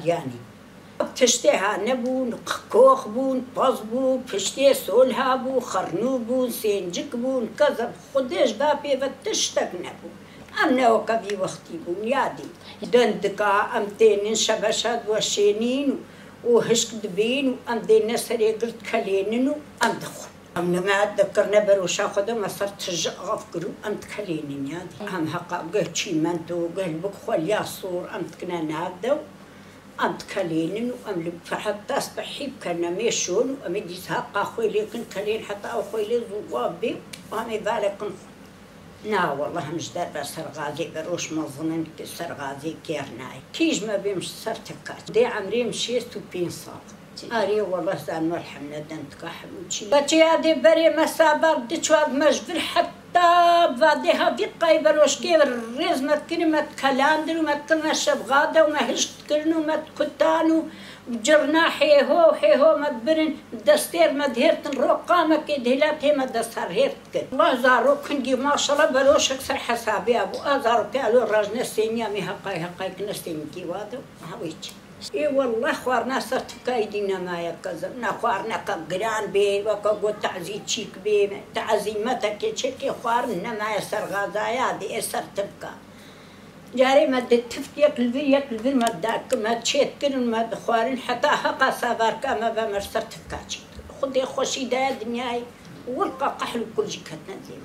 قادياني تشتيها نبون كوخ بون باز بون تشتي سولها بو خرنو بون سينجك بون كذا خديش دابي بتشتك نبون أمنا وكفي وقتي بون يادي دندكا أمتين شبشاد وشينين وهشك دبين وأمدين نسري قلت كلينينو أمدخل أمنا ما أتذكر نبروشا خدا ما صرت غفقرو أمت كلينين يادي أم هقا قلت شي منتو قلت بكخول ياسور أمت كنا نادو أمت كلينين وأم حتى أصبحي كنا ميشون وأمدي هقا خويلي كنت كلين حتى أو خويلي زوابي وأمي بالك نا والله مش دار سرغازي بروش مظنن سرغازي كيرناي كيج ما بيمش سرتكات دي عمري مشيت وبين صاب أري والله زان مرحمنا دنتك حموتشي باتي هادي بري مسابر ديتشواد مجبر حتى فاديها بيقاي بروش كيف الرز ما تكني ما تكلاندر وما تكلنا شبغادة وما هشت كرنو وما تكتانو جرنا حيهو ما تبرن دستير ما دهرتن روقامة كدهلات هي ما دستار هيرتك الله زارو كنجي ما شاء الله بروش أكثر حسابي أبو أزارو كالو راجنا سينيا مي هقاي كنستين كي وادو هاويتش إيه والله خوارنا صرت كايدينا ما يكذب خوارنا كقران بي وكقول تعزي تشيك بي تعزيمتك تشيكي خوارنا ما يسر غازايا دي يسر تبكى جاري ما دتفت يكل ما داك ما تشيت ما بخوارن حتى حقا صبر كما بمرسر تفكاتش خدي خوشي دا دنياي والقا قحل كل شي كتنزيم